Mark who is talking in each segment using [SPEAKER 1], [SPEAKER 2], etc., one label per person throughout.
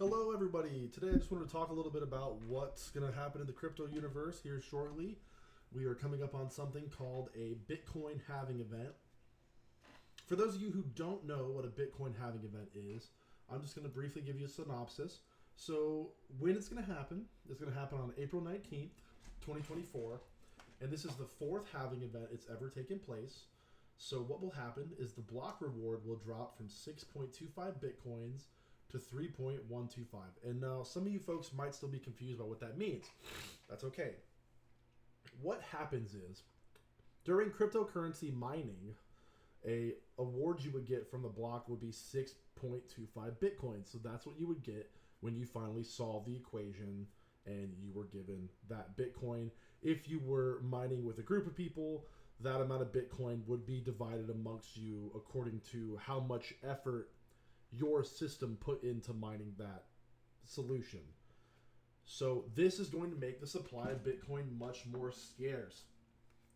[SPEAKER 1] Hello everybody! Today I just wanted to talk a little bit about what's going to happen in the crypto universe here shortly. We are coming up on something called a Bitcoin halving event. For those of you who don't know what a Bitcoin halving event is, I'm just going to briefly give you a synopsis. So when it's going to happen on April 19th, 2024, and this is the fourth halving event it's ever taken place. So what will happen is the block reward will drop from 6.25 Bitcoins to 3.125. And now some of you folks might still be confused about what that means. That's okay. What happens is, during cryptocurrency mining, a award you would get from the block would be 6.25 Bitcoins. So that's what you would get when you finally solve the equation and you were given that Bitcoin. If you were mining with a group of people, that amount of Bitcoin would be divided amongst you according to how much effort your system put into mining that solution. So this is going to make the supply of Bitcoin much more scarce,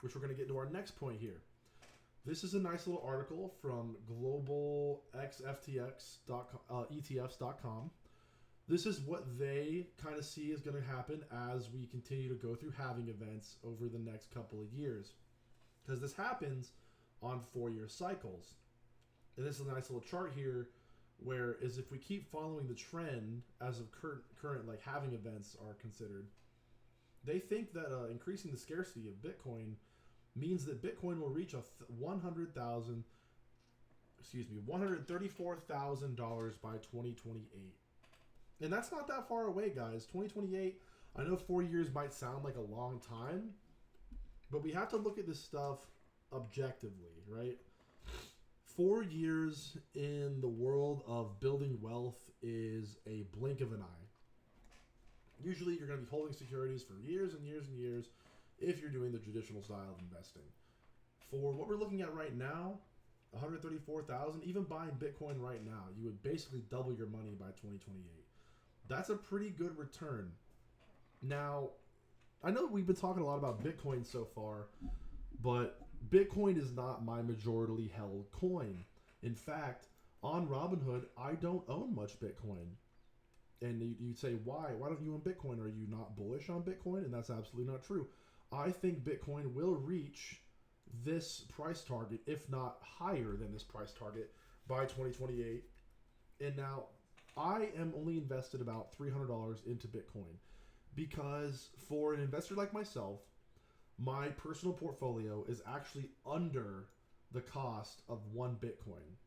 [SPEAKER 1] which we're going to get to our next point here. This is a nice little article from globalxftx.etfs.com. This is what they kind of see is going to happen as we continue to go through halving events over the next couple of years. Because this happens on 4-year cycles. And this is a nice little chart here where is if we keep following the trend as of current like halving events are considered, they think that increasing the scarcity of Bitcoin means that Bitcoin will reach $134,000 by 2028. And that's not that far away, guys. 2028, I know 4 years might sound like a long time, but we have to look at this stuff objectively, right? 4 years in the world of building wealth is a blink of an eye. Usually you're going to be holding securities for years and years and years if you're doing the traditional style of investing. For what we're looking at right now, 134,000, even buying Bitcoin right now, you would basically double your money by 2028. That's a pretty good return. Now, I know we've been talking a lot about Bitcoin so far, but Bitcoin is not my majority held coin. In fact, on Robinhood, I don't own much Bitcoin. And you'd say, why? Why don't you own Bitcoin? Are you not bullish on Bitcoin? And that's absolutely not true. I think Bitcoin will reach this price target, if not higher than this price target, by 2028. And now, I am only invested about $300 into Bitcoin because for an investor like myself, my personal portfolio is actually under the cost of one Bitcoin.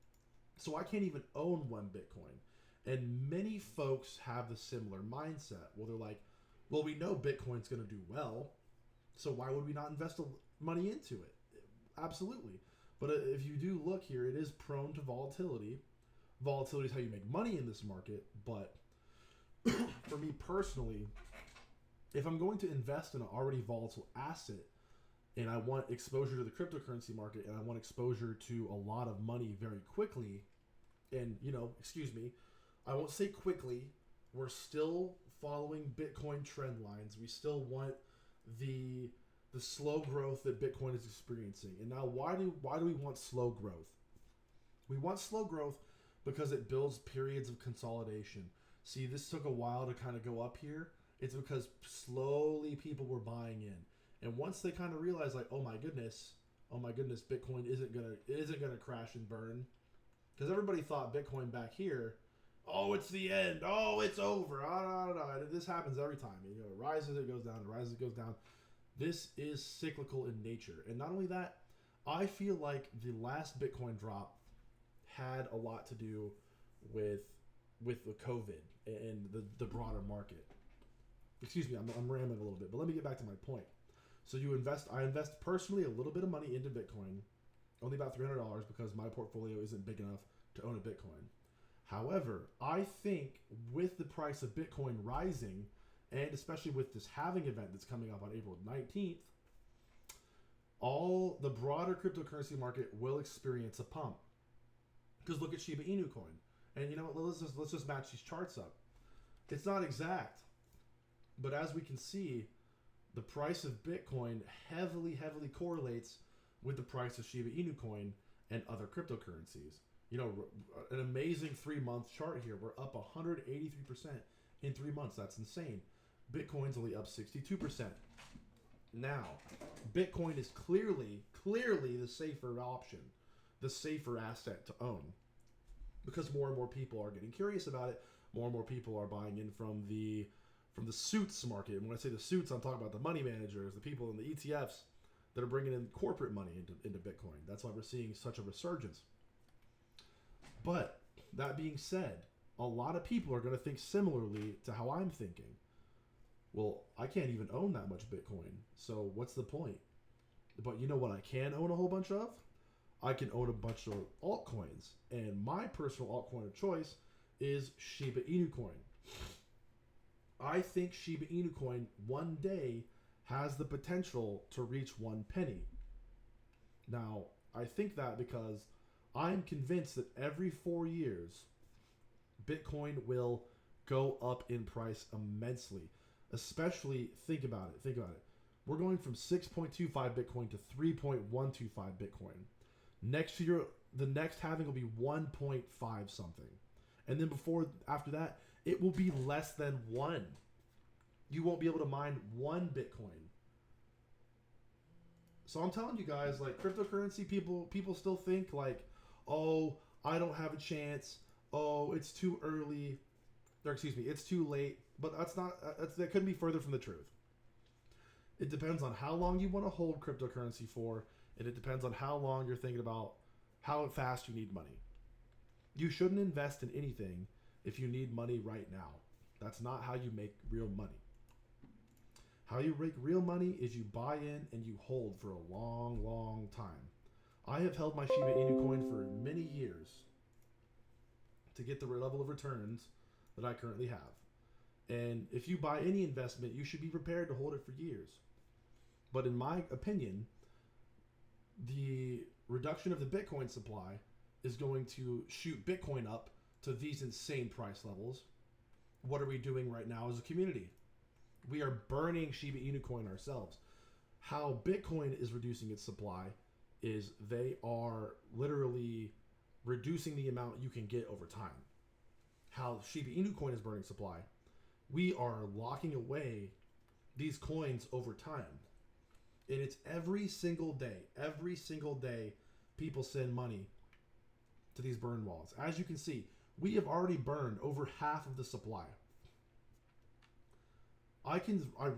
[SPEAKER 1] So I can't even own one Bitcoin. And many folks have the similar mindset. Well, they're like, well, we know Bitcoin's going to do well, so why would we not invest money into it? Absolutely. But if you do look here, it is prone to volatility. Volatility is how you make money in this market. But for me personally, if I'm going to invest in an already volatile asset and I want exposure to the cryptocurrency market and I want exposure to a lot of money very quickly, and, I won't say quickly, we're still following Bitcoin trend lines. We still want the slow growth that Bitcoin is experiencing. And now why do we want slow growth? We want slow growth because it builds periods of consolidation. See, this took a while to kind of go up here. It's because slowly people were buying in. And once they kind of realized like, oh my goodness, Bitcoin isn't gonna crash and burn. Because everybody thought Bitcoin back here, oh, it's the end. Oh, it's over. This happens every time. It rises, it goes down. It rises, it goes down. This is cyclical in nature. And not only that, I feel like the last Bitcoin drop had a lot to do with the COVID and the broader market. Excuse me, I'm rambling a little bit, but let me get back to my point. So I invest personally a little bit of money into Bitcoin, only about $300 because my portfolio isn't big enough to own a Bitcoin. However, I think with the price of Bitcoin rising, and especially with this halving event that's coming up on April 19th, all the broader cryptocurrency market will experience a pump. Because look at Shiba Inu coin. And you know what, let's just match these charts up. It's not exact, but as we can see, the price of Bitcoin heavily correlates with the price of Shiba Inu coin and other cryptocurrencies. You know, an amazing 3-month chart here. We're up 183% in 3 months. That's insane. Bitcoin's only up 62%. Now, Bitcoin is clearly the safer option, the safer asset to own, because more and more people are getting curious about it. More and more people are buying in from the suits market. And when I say the suits, I'm talking about the money managers, the people in the ETFs that are bringing in corporate money into Bitcoin. That's why we're seeing such a resurgence. But that being said, a lot of people are going to think similarly to how I'm thinking. Well, I can't even own that much Bitcoin, so what's the point? But you know what I can own a whole bunch of? I can own a bunch of altcoins. And my personal altcoin of choice is ShibaInuCoin. I think ShibaInuCoin one day has the potential to reach 1 penny. Now, I think that because I'm convinced that every 4 years, Bitcoin will go up in price immensely. Especially, think about it. We're going from 6.25 Bitcoin to 3.125 Bitcoin. Next year, the next halving will be 1.5 something. And then after that, it will be less than 1. You won't be able to mine 1 Bitcoin. So I'm telling you guys, like, cryptocurrency, people still think like, oh, I don't have a chance. Oh, it's too early. Or excuse me, it's too late. But that couldn't be further from the truth. It depends on how long you want to hold cryptocurrency for, and it depends on how long you're thinking about how fast you need money. You shouldn't invest in anything if you need money right now. That's not how you make real money. How you make real money is you buy in and you hold for a long, long time. I have held my Shiba Inu coin for many years to get the level of returns that I currently have. And if you buy any investment, you should be prepared to hold it for years. But in my opinion, the reduction of the Bitcoin supply is going to shoot Bitcoin up to these insane price levels. What are we doing right now as a community? We are burning Shiba Inu coin ourselves. How Bitcoin is reducing its supply is they are literally reducing the amount you can get over time. How Shiba Inu coin is burning supply, we are locking away these coins over time. And it's every single day people send money to these burn wallets. As you can see, we have already burned over half of the supply. I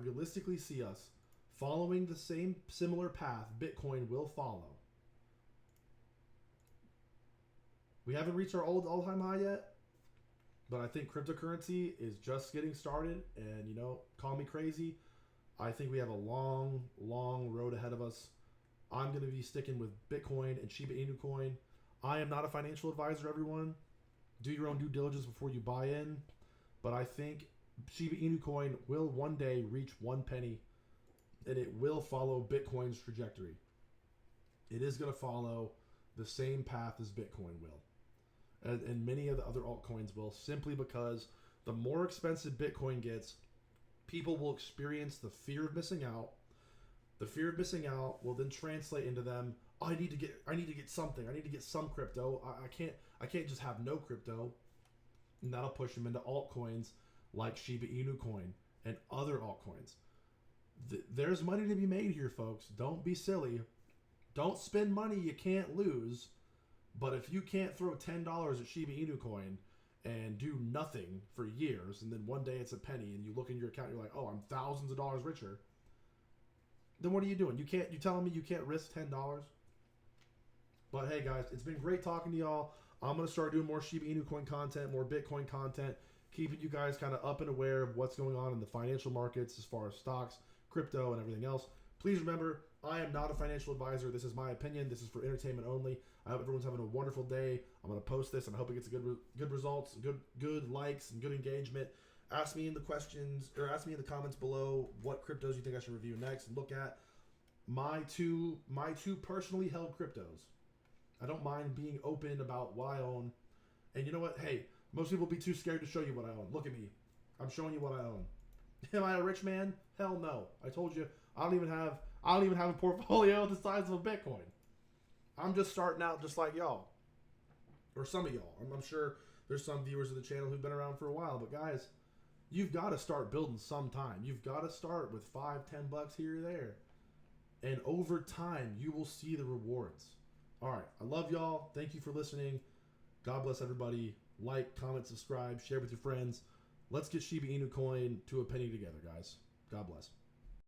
[SPEAKER 1] realistically see us following the same similar path Bitcoin will follow. We haven't reached our all-time high yet, but I think cryptocurrency is just getting started. And, you know, call me crazy, I think we have a long, long road ahead of us. I'm going to be sticking with Bitcoin and Shiba Inu coin. I am not a financial advisor, everyone. Do your own due diligence before you buy in. But I think Shiba Inu coin will one day reach 1 penny, and it will follow Bitcoin's trajectory. It is going to follow the same path as Bitcoin will. And many of the other altcoins will, simply because the more expensive Bitcoin gets, people will experience the fear of missing out. The fear of missing out will then translate into them, oh, I need to get something. I need to get some crypto. I can't just have no crypto. And that'll push them into altcoins like Shiba Inu coin and other altcoins. There's money to be made here, folks. Don't be silly. Don't spend money you can't lose. But if you can't throw $10 at Shiba Inu coin and do nothing for years, and then one day it's a penny, and you look in your account, you're like, oh, I'm thousands of dollars richer. Then what are you doing? You're telling me you can't risk $10? But hey, guys, it's been great talking to y'all. I'm going to start doing more Shiba Inu coin content, more Bitcoin content, keeping you guys kind of up and aware of what's going on in the financial markets as far as stocks, crypto, and everything else. Please remember, I am not a financial advisor. This is my opinion. This is for entertainment only. I hope everyone's having a wonderful day. I'm going to post this, and I hope it gets good results, good likes, and good engagement. Ask me in the comments below what cryptos you think I should review next and look at. My two personally held cryptos. I don't mind being open about what I own. And you know what? Hey, most people be too scared to show you what I own. Look at me. I'm showing you what I own. Am I a rich man? Hell no. I told you, I don't even have a portfolio the size of a Bitcoin. I'm just starting out just like y'all. Or some of y'all. I'm sure there's some viewers of the channel who've been around for a while. But guys, you've got to start building sometime. You've got to start with $5-10 here or there. And over time, you will see the rewards. All right. I love y'all. Thank you for listening. God bless everybody. Like, comment, subscribe, share with your friends. Let's get Shiba Inu coin to a penny together, guys. God bless.